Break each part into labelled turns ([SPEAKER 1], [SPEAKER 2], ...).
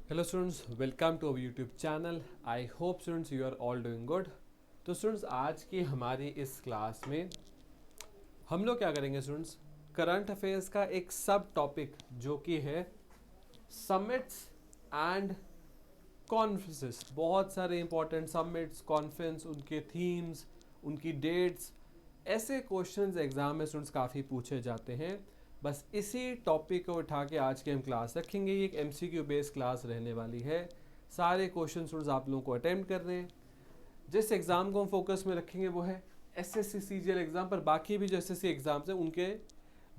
[SPEAKER 1] Hello students, welcome to our YouTube channel. I hope students you are all doing good. तो students, आज की हमारी इस class में हम लोग क्या करेंगे स्टूडेंट्स, करंट अफेयर्स का एक सब टॉपिक जो कि है समिट्स एंड कॉन्फ्रेंसेस। बहुत सारे इंपॉर्टेंट समिट्स, कॉन्फ्रेंस, उनके थीम्स, उनकी डेट्स, ऐसे क्वेश्चंस एग्जाम में स्टूडेंट्स काफ़ी पूछे जाते हैं। बस इसी टॉपिक को उठा के आज के हम क्लास रखेंगे। ये एक एमसीक्यू बेस्ड क्लास रहने वाली है। सारे क्वेश्चन स्टूडेंट्स आप लोगों को अटेम्प्ट कर रहे हैं। जिस एग्ज़ाम को हम फोकस में रखेंगे वो है एसएससी सीजीएल एग्ज़ाम, पर बाकी भी जो एसएससी एग्जाम्स हैं उनके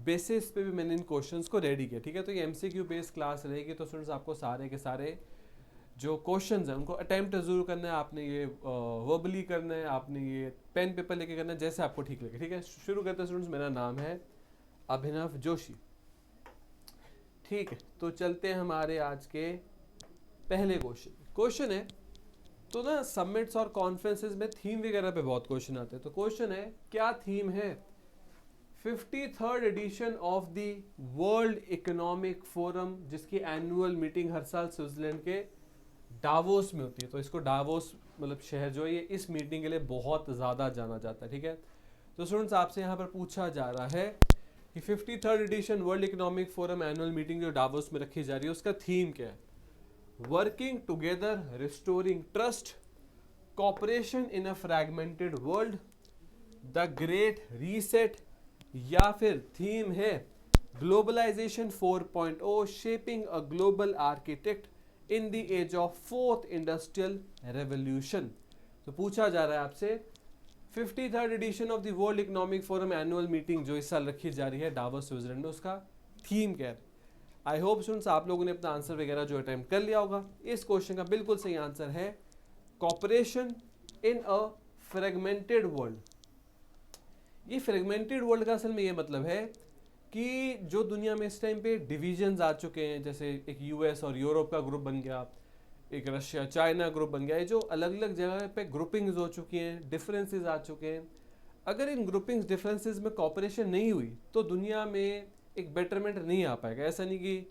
[SPEAKER 1] बेसिस पे भी मैंने इन क्वेश्चंस को रेडी किया। ठीक है, तो ये एमसीक्यू बेस्ड क्लास रहेगी। तो स्टूडेंट्स, आपको सारे के सारे जो क्वेश्चंस हैं उनको अटेम्प्ट जरूर करना है। आपने ये वर्बली करना है, आपने ये पेन पेपर लेके करना है, जैसे आपको ठीक लगे। ठीक है, शुरू करते हैं स्टूडेंट्स। मेरा नाम है अभिनव जोशी। ठीक है, तो चलते हैं हमारे आज के पहले क्वेश्चन है। तो ना समिट्स और कॉन्फ्रेंसेस में थीम वगैरह पे बहुत क्वेश्चन आते हैं। तो क्वेश्चन है, क्या थीम है 53rd edition of the world economic forum, जिसकी एनुअल मीटिंग हर साल स्विट्जरलैंड के डावोस में होती है। तो इसको डावोस मतलब शहर जो है ये इस मीटिंग के लिए बहुत ज़्यादा जाना जाता है। ठीक है, तो स्टूडेंट्स आपसे यहाँ पर पूछा जा रहा है कि 53rd edition world economic forum annual meeting जो डावोस में रखी जा रही है उसका थीम क्या है। Working together, restoring trust, cooperation in a fragmented world, the great reset, या फिर थीम है globalisation 4.0, shaping a global architect in the age of fourth industrial revolution. तो पूछा जा रहा है आपसे 53rd edition of the world economic forum annual meeting जो इस साल रखी जा रही है डावोस स्विट्जरलैंड में, उसका थीम क्या है। आई होप स्टूडेंट्स आप लोगों ने अपना आंसर वगैरह जो अटेम्प्ट कर लिया होगा। इस क्वेश्चन का बिल्कुल सही आंसर है corporation in a fragmented world. ये फ्रेगमेंटेड वर्ल्ड का असल में ये मतलब है कि जो दुनिया में इस टाइम पे डिविजन्स आ चुके हैं, जैसे एक यूएस और यूरोप का ग्रुप बन गया, एक रशिया चाइना ग्रुप बन गया, ये जो अलग अलग जगह पे ग्रुपिंग्स हो चुकी हैं, डिफरेंसेस आ चुके हैं। अगर इन ग्रुपिंग्स डिफरेंसेस में कॉपरेशन नहीं हुई तो दुनिया में एक बेटरमेंट नहीं आ पाएगा। ऐसा नहीं कि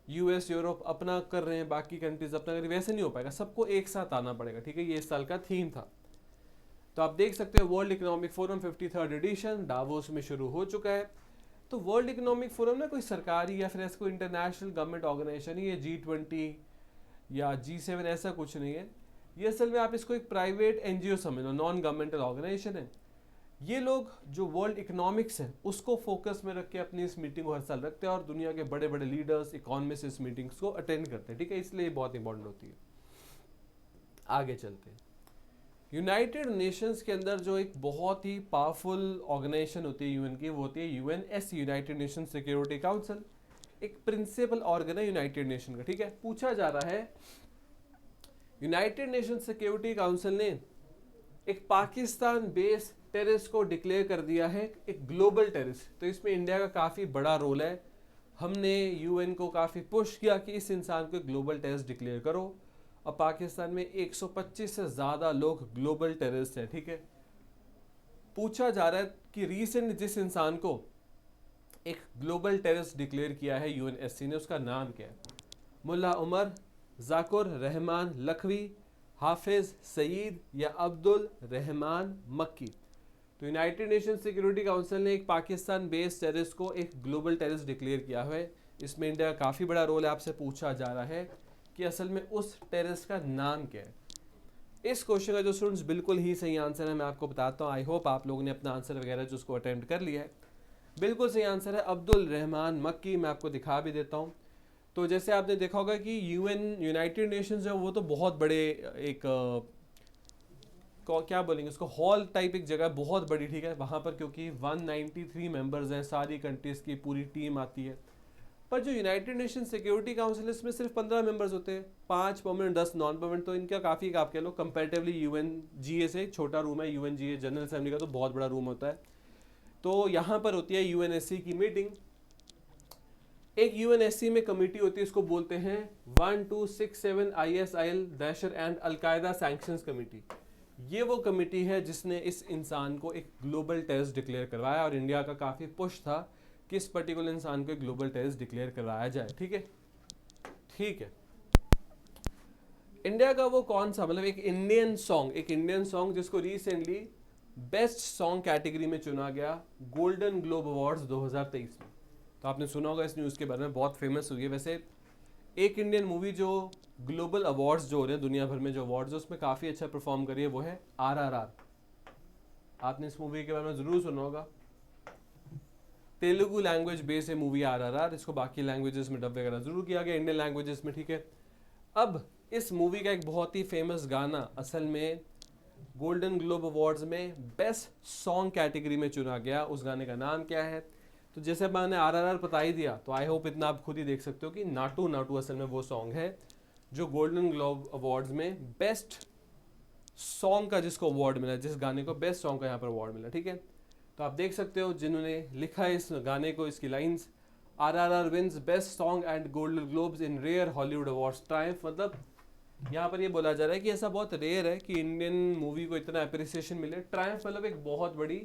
[SPEAKER 1] यूएस यूरोप अपना कर रहे हैं, बाकी कंट्रीज अपना कर रही, वैसे नहीं हो पाएगा। सबको एक साथ आना पड़ेगा। ठीक है, ये इस साल का थीम था। तो आप देख सकते हैं world economic forum 53rd edition Davos में शुरू हो चुका है। तो वर्ल्ड इकोनॉमिक फोरम ना कोई सरकारी या फिर ऐसा कोई इंटरनेशनल गवर्नमेंट ऑर्गेनाइजेशन नहीं है, G20 या G7 ऐसा कुछ नहीं है। ये असल में आप इसको एक प्राइवेट एनजीओ समझ लो, नॉन गवर्नमेंटल ऑर्गेनाइजेशन है। ये लोग जो वर्ल्ड इकोनॉमिक्स है उसको फोकस में रख के अपनी इस मीटिंग को हर साल रखते हैं और दुनिया के बड़े बड़े लीडर्स, इकोनॉमिस्ट इस मीटिंग्स को अटेंड करते हैं। ठीक है, इसलिए बहुत इंपॉर्टेंट होती है। आगे चलते हैं। यूनाइटेड नेशंस के अंदर जो एक बहुत ही पावरफुल ऑर्गेनाइजेशन होती है यूएन की, वो होती है यूएनएस, यूनाइटेड नेशन सिक्योरिटी काउंसिल। एक प्रिंसिपल ऑर्गन है यूनाइटेड नेशन का। ठीक है, पूछा जा रहा है यूनाइटेड नेशन सिक्योरिटी काउंसिल ने एक पाकिस्तान बेस्ड टेररिस्ट को डिक्लेयर कर दिया है एक ग्लोबल टेररिस्ट। तो इसमें इंडिया का काफ़ी बड़ा रोल है। हमने यूएन को काफ़ी पुश किया कि इस इंसान को ग्लोबल टेररिस्ट डिक्लेयर करो। और पाकिस्तान में 125 से ज़्यादा लोग ग्लोबल टेररिस्ट हैं। ठीक है, पूछा जा रहा है कि रिसेंट जिस इंसान को एक ग्लोबल टेररिस्ट डिक्लेयर किया है यूएनएससी ने, उसका नाम क्या है। मुल्ला उमर, जाकुर रहमान लखवी, हाफिज सईद या अब्दुल रहमान मक्की। तो यूनाइटेड नेशन सिक्योरिटी काउंसिल ने एक पाकिस्तान बेस्ड टेररिस्ट को एक ग्लोबल टेररिस्ट डिक्लेयर किया है। इसमें इंडिया का काफ़ी बड़ा रोल है। आपसे पूछा जा रहा है कि असल में उस टेररिस्ट का नाम क्या है। इस क्वेश्चन का जो स्टूडेंट्स बिल्कुल ही सही आंसर है मैं आपको बताता हूँ। आई होप आप लोगों ने अपना आंसर वगैरह जो उसको अटेम्प्ट कर लिया है। बिल्कुल सही आंसर है अब्दुल रहमान मक्की। मैं आपको दिखा भी देता हूँ। तो जैसे आपने देखा होगा कि यूएन, यूनाइटेड नेशंस जो वो तो बहुत बड़े एक क्या बोलेंगे उसको, हॉल टाइप एक जगह बहुत बड़ी। ठीक है, वहाँ पर क्योंकि 193 मेंबर्स हैं, सारी कंट्रीज़ की पूरी टीम आती है। पर जो यूनाइटेड नेशन सिक्योरिटी काउंसिल है इसमें सिर्फ 15 मेंबर्स होते हैं, 5 परमानेंट 10 नॉन परमानेंट। तो इनका काफ़ी आप कह लो कंपेरेटिवली यूएनजीए से छोटा रूम है। यूएनजीए जनरल असेंबली का तो बहुत बड़ा रूम होता है। तो यहाँ पर होती है यूएनएससी की मीटिंग। एक यूएनएससी में कमेटी होती है, इसको बोलते हैं 1267 ISIL दहशत एंड अलकायदा सैंक्शंस कमेटी। ये वो कमेटी है जिसने इस इंसान को एक ग्लोबल टेररिस्ट डिक्लेयर करवाया और इंडिया का काफ़ी पुश था कि इस पर्टिकुलर इंसान को एक ग्लोबल टेररिस्ट डिक्लेयर करवाया जाए। ठीक है, ठीक है, इंडिया का वो कौन सा, मतलब एक इंडियन सॉन्ग जिसको रिसेंटली बेस्ट सॉन्ग कैटेगरी में चुना गया गोल्डन ग्लोब अवार्ड्स 2023 में। तो आपने सुना होगा इस न्यूज़ के बारे में, बहुत फेमस हुई है। वैसे एक इंडियन मूवी जो ग्लोबल अवार्ड्स जो हो रहे हैं दुनिया भर में, जो अवार्ड्स है उसमें काफ़ी अच्छा परफॉर्म करी है, वो है RRR। आपने इस मूवी के बारे में ज़रूर सुना होगा। तेलुगु लैंग्वेज बेस है मूवी RRR। इसको बाकी लैंग्वेजेस में डब वगैरह जरूर किया गया, इंडियन लैंग्वेजेस में, ठीक है। अब इस मूवी का एक बहुत ही फेमस गाना असल में गोल्डन ग्लोब अवार्ड्स में बेस्ट सॉन्ग कैटेगरी में चुना गया। उस गाने का नाम क्या है? तो जैसे मैंने RRR बता ही दिया, तो आई होप इतना आप खुद ही देख सकते हो कि नाटू नाटू असल में वो सॉन्ग है जो गोल्डन ग्लोब अवार्ड्स में बेस्ट सॉन्ग का जिसको अवार्ड मिला, जिस गाने को बेस्ट सॉन्ग का यहाँ पर अवार्ड मिला, ठीक है। तो आप देख सकते हो जिन्होंने लिखा है इस गाने को, इसकी lines, RRR wins best song and golden globes in rare Hollywood awards triumph. मतलब यहाँ पर ये बोला जा रहा है कि ऐसा बहुत रेयर है कि इंडियन मूवी को इतना अप्रिसिएशन मिले। ट्रायम्फ मतलब एक बहुत बड़ी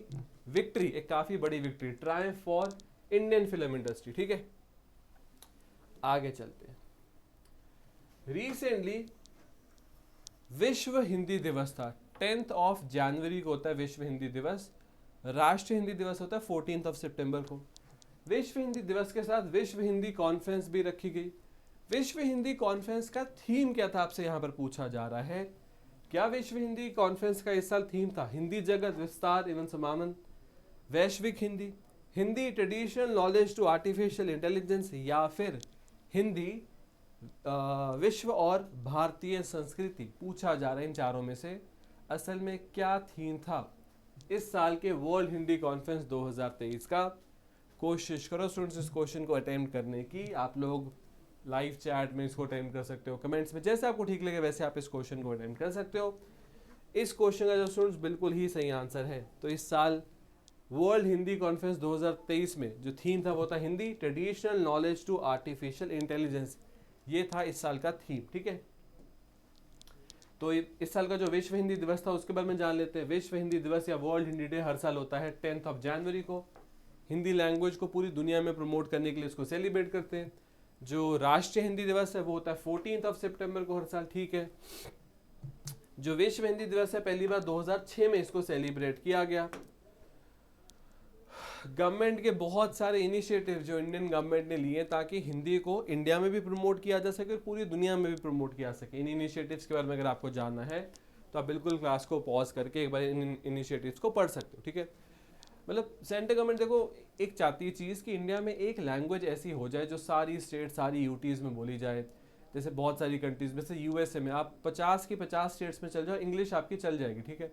[SPEAKER 1] विक्ट्री, एक काफ़ी बड़ी victory, Triumph for Indian film industry, ठीक है। आगे चलते हैं। रिसेंटली विश्व हिंदी दिवस था, 10 जनवरी को होता है विश्व हिंदी दिवस। राष्ट्रीय हिंदी दिवस होता है 14 सितंबर को। विश्व हिंदी दिवस के साथ विश्व हिंदी कॉन्फ्रेंस भी रखी गई। विश्व हिंदी कॉन्फ्रेंस का थीम क्या था, आपसे यहाँ पर पूछा जा रहा है। क्या विश्व हिंदी कॉन्फ्रेंस का इस साल थीम था हिंदी जगत विस्तार एवं समानन, वैश्विक Hindi, Hindi traditional knowledge to artificial intelligence, या फिर हिंदी विश्व और भारतीय संस्कृति? पूछा जा रहा है इन चारों में से असल में क्या थीम था इस साल के वर्ल्ड हिंदी कॉन्फ्रेंस 2023 का। कोशिश करो स्टूडेंट्स इस क्वेश्चन को अटेम्प्ट करने की। आप लोग लाइव चैट में इसको अटेम्प्ट कर सकते हो, कमेंट्स में, जैसे आपको ठीक लगे वैसे आप इस क्वेश्चन को अटेम्प्ट कर सकते हो। इस क्वेश्चन का जो स्टूडेंट्स बिल्कुल ही सही आंसर है, तो इस साल वर्ल्ड हिंदी कॉन्फ्रेंस 2023 में जो थीम था वो था Hindi traditional knowledge to artificial intelligence. ये था इस साल का थीम, ठीक है। तो इस साल का जो विश्व हिंदी दिवस था उसके बारे में जान लेते हैं। विश्व हिंदी दिवस या वर्ल्ड हिंदी डे हर साल होता है 10 जनवरी को। हिंदी लैंग्वेज को पूरी दुनिया में प्रमोट करने के लिए इसको सेलिब्रेट करते हैं। जो राष्ट्रीय हिंदी दिवस है वो होता है 14 सितंबर को हर साल, ठीक है। जो विश्व हिंदी दिवस है पहली बार 2006 में इसको सेलिब्रेट किया गया। गवर्नमेंट के बहुत सारे इनिशिएटिव जो इंडियन गवर्नमेंट ने लिए ताकि हिंदी को इंडिया में भी प्रमोट किया जा सके और पूरी दुनिया में भी प्रमोट किया जा सके। इन इनिशिएटिव्स के बारे में अगर आपको जानना है तो आप बिल्कुल क्लास को पॉज करके एक बार इन इनिशिएटिव्स को पढ़ सकते हो, ठीक है। मतलब सेंट्रल गवर्नमेंट देखो एक चाहती है चीज़ कि इंडिया में एक लैंग्वेज ऐसी हो जाए जो सारी स्टेट सारी यूटीज़ में बोली जाए। जैसे बहुत सारी कंट्रीज, जैसे USA में आप 50 की 50 स्टेट्स में चल जाओ, इंग्लिश आपकी चल जाएगी, ठीक है।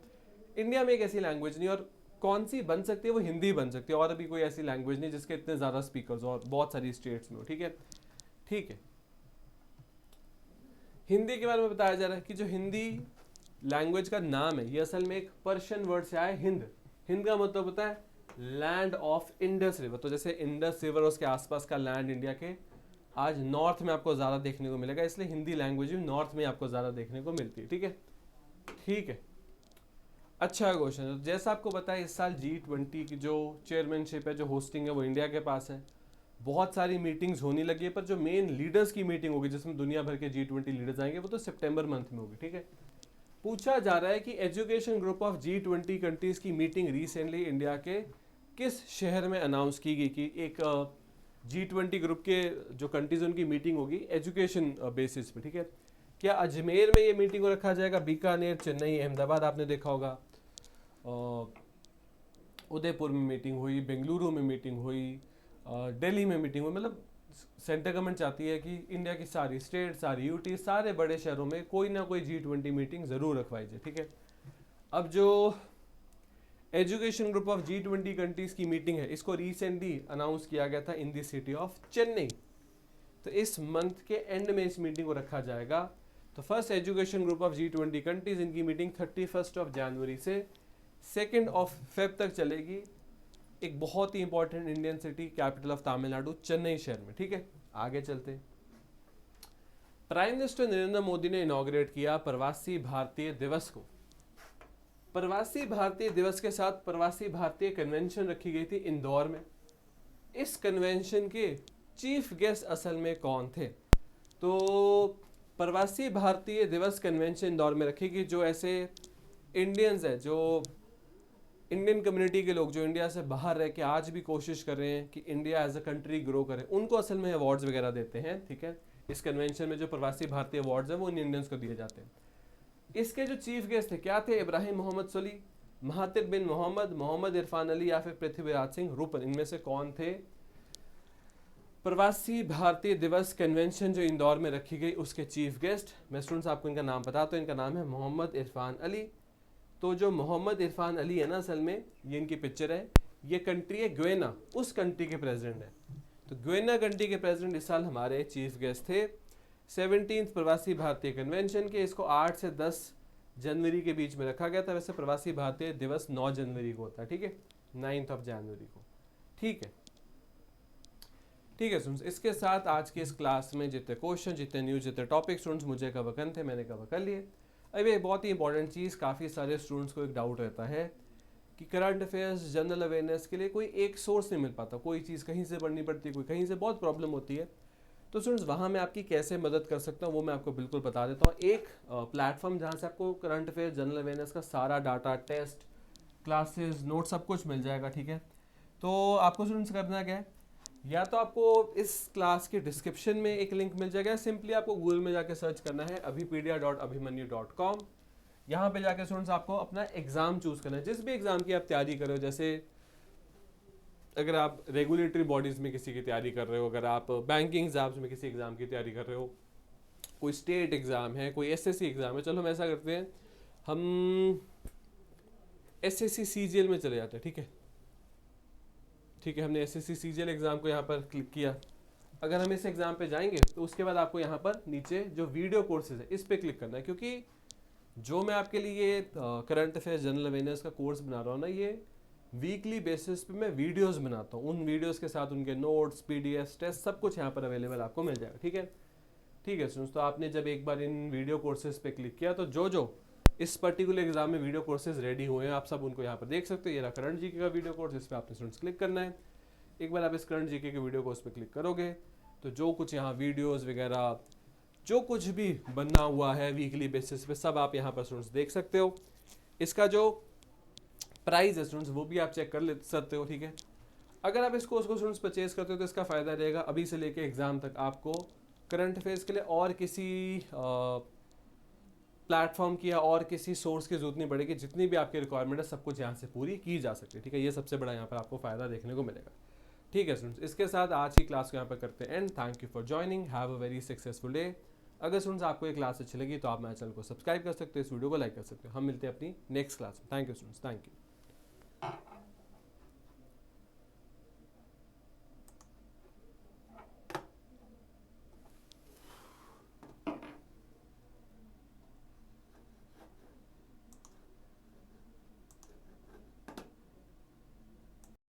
[SPEAKER 1] इंडिया में एक ऐसी लैंग्वेज नहीं, और कौन सी बन सकती है वो हिंदी बन सकती है, और अभी कोई ऐसी लैंग्वेज नहीं जिसके इतने ज़्यादा स्पीकर्स और बहुत सारी स्टेट्स में हो, ठीक है। ठीक है, हिंदी के बारे में बताया जा रहा है कि जो हिंदी लैंग्वेज का नाम है ये असल में एक पर्शियन वर्ड से आया है, हिंद। हिंद का मतलब होता है लैंड ऑफ इंडस रिवर। तो जैसे इंडस रिवर उसके आसपास का लैंड इंडिया के आज नॉर्थ में आपको ज़्यादा देखने को मिलेगा, इसलिए हिंदी लैंग्वेज भी नॉर्थ में आपको ज़्यादा देखने को मिलती है, ठीक है। ठीक है, अच्छा क्वेश्चन है। जैसा आपको पता है इस साल G20 की जो चेयरमैनशिप है, जो होस्टिंग है, वो इंडिया के पास है। बहुत सारी मीटिंग्स होने लगी है, पर जो मेन लीडर्स की मीटिंग होगी जिसमें दुनिया भर के G20 लीडर्स आएंगे वो तो सितंबर मंथ में होगी, ठीक है। पूछा जा रहा है कि education group of G20 countries की मीटिंग रिसेंटली इंडिया के किस शहर में अनाउंस की गई कि एक G20 ग्रुप के जो कंट्रीज उनकी मीटिंग होगी एजुकेशन बेसिस पे, ठीक है। क्या अजमेर में ये मीटिंग को रखा जाएगा, बीकानेर, चेन्नई, अहमदाबाद आपने देखा होगा, उदयपुर में मीटिंग हुई, बेंगलुरु में मीटिंग हुई, दिल्ली में मीटिंग हुई। मतलब सेंट्रल गवर्नमेंट चाहती है कि इंडिया की सारी स्टेट, सारी यूटी, सारे बड़े शहरों में कोई ना कोई G20 मीटिंग ज़रूर रखवाई जाए, ठीक है। अब जो education group of G20 countries की मीटिंग है इसको रिसेंटली अनाउंस किया गया था in the city of Chennai. तो इस मंथ के एंड में इस मीटिंग को रखा जाएगा। तो first education group of G20 countries, इनकी मीटिंग 31 जनवरी से 2 फेब तक चलेगी। एक बहुत ही important Indian city, capital of Tamil Nadu, Chennai शहर में, ठीक है। आगे चलते, प्राइम मिनिस्टर नरेंद्र मोदी ने इनॉग्रेट किया प्रवासी भारतीय दिवस को। प्रवासी भारतीय दिवस के साथ प्रवासी भारतीय कन्वेंशन रखी गई थी इंदौर में। इस कन्वेंशन के चीफ गेस्ट असल में कौन थे? तो प्रवासी भारतीय दिवस कन्वेंशन इंदौर में रखेगी। जो ऐसे इंडियंस है, जो इंडियन कम्युनिटी के लोग जो इंडिया से बाहर रह के आज भी कोशिश कर रहे हैं कि India as a country grow करे, उनको असल में अवार्ड्स वगैरह देते हैं। ठीक है, इस कन्वेंशन में जो प्रवासी भारतीय अवार्ड्स हैं वो इन इंडियंस को दिए जाते हैं। इसके जो चीफ गेस्ट थे क्या थे? इब्राहिम मोहम्मद सोली, महातिर बिन मोहम्मद, मोहम्मद इरफान अली या फिर पृथ्वीराज सिंह रूपन। इनमें से कौन थे? प्रवासी भारतीय दिवस कन्वेंशन जो इंदौर में रखी गई उसके चीफ गेस्ट। मैं स्टूडेंट्स आपको इनका नाम बताता हूँ। इनका नाम है मोहम्मद इरफान अली। तो जो मोहम्मद इरफान अली है ना, असल में ये इनकी पिक्चर है, ये कंट्री है ग्वेना, उस कंट्री के प्रेसिडेंट है। तो ग्वेना कंट्री के प्रेसिडेंट इस साल हमारे चीफ गेस्ट थे 17th प्रवासी भारतीय कन्वेंशन के। इसको 8 से 10 जनवरी के बीच में रखा गया था। वैसे प्रवासी भारतीय दिवस 9 जनवरी को होता है। ठीक है, 9th जनवरी को। ठीक है, ठीक है स्टूडेंट्स, इसके साथ आज की इस क्लास में जितने क्वेश्चन, जितने न्यूज, जितने टॉपिक स्टूडेंट्स मुझे कवर करने थे मैंने कवर कर लिए। अब ये बहुत ही इंपॉर्टेंट चीज़, काफ़ी सारे स्टूडेंट्स को एक डाउट रहता है कि करंट अफेयर्स, जनरल अवेयरनेस के लिए कोई एक सोर्स नहीं मिल पाता, कोई चीज़ कहीं से पढ़नी पड़ती है, कोई कहीं से, बहुत प्रॉब्लम होती है। तो स्टूडेंट्स वहाँ मैं आपकी कैसे मदद कर सकता हूँ वो मैं आपको बिल्कुल बता देता हूँ। एक प्लेटफॉर्म जहाँ से आपको करंट अफेयर्स, जनरल अवेयरनेस का सारा डाटा, टेस्ट, क्लासेस, नोट सब कुछ मिल जाएगा। ठीक है, तो आपको स्टूडेंट्स करना क्या है, या तो आपको इस क्लास के डिस्क्रिप्शन में एक लिंक मिल जाएगा, सिंपली आपको गूगल में जाके सर्च करना है abhipedia.abhimanyu.com। यहाँ पे जाके स्टूडेंट्स आपको अपना एग्जाम चूज करना है, जिस भी एग्जाम की आप तैयारी कर रहे हो। जैसे अगर आप रेगुलेटरी बॉडीज में किसी की तैयारी कर रहे हो, अगर आप बैंकिंग एग्जाम्स में किसी एग्जाम की तैयारी कर रहे हो, कोई स्टेट एग्जाम है, कोई एसएससी एग्जाम है, चलो हम ऐसा करते हैं, हम एसएससी सीजीएल में चले जाते हैं। ठीक है, ठीक है, हमने एसएससी सीजीएल एग्जाम को यहाँ पर क्लिक किया। अगर हम इस एग्जाम पे जाएंगे तो उसके बाद आपको यहाँ पर नीचे जो वीडियो कोर्सेज है इस पे क्लिक करना है, क्योंकि जो मैं आपके लिए करंट अफेयर्स, जनरल अवेयरनेस का कोर्स बना रहा हूँ ना, ये वीकली बेसिस पे मैं वीडियोस बनाता हूँ। उन वीडियोस के साथ उनके नोट्स, पीडीएफ, टेस्ट सब कुछ यहाँ पर अवेलेबल आपको मिल जाएगा। ठीक है, ठीक है स्टूडेंट्स, तो आपने जब एक बार इन वीडियो कोर्सेज पे क्लिक किया तो जो जो इस पर्टिकुलर एग्जाम में वीडियो कोर्सेज रेडी हुए हैं आप सब उनको यहाँ पर देख सकते हो। ये रहा करंट जीके का वीडियो कोर्स, इस पर आपने स्टूडेंट्स क्लिक करना है। एक बार आप इस करंट जीके के वीडियो कोर्स पे क्लिक करोगे तो जो कुछ यहाँ वीडियोस वगैरह जो कुछ भी बनना हुआ है वीकली बेसिस पे सब आप यहाँ पर स्टूडेंट्स देख सकते हो। इसका जो प्राइस है स्टूडेंट्स वो भी आप चेक कर ले सकते हो। ठीक है, अगर आप इस कोर्स को स्टूडेंट्स परचेज करते हो तो इसका फ़ायदा रहेगा अभी से लेके एग्जाम तक आपको करंट अफेयर्स के लिए और किसी प्लेटफॉर्म की या और किसी सोर्स की जरूरत नहीं पड़ेगी। जितनी भी आपकी रिक्वायरमेंट है सब कुछ यहाँ से पूरी की जा सकती है। ठीक है, ये सबसे बड़ा यहाँ पर आपको फ़ायदा देखने को मिलेगा। ठीक है स्टूडेंट्स, इसके साथ आज की क्लास को यहाँ पर करते हैं and. Thank you for joining, have a very successful day. अगर स्टूडेंट्स आपको ये क्लास अच्छी लगी तो आप मेरे चैनल को सब्सक्राइब कर सकते हो, इस वीडियो को लाइक कर सकते हो। हम मिलते हैं अपनी नेक्स्ट क्लास में। Thank you students, thank you.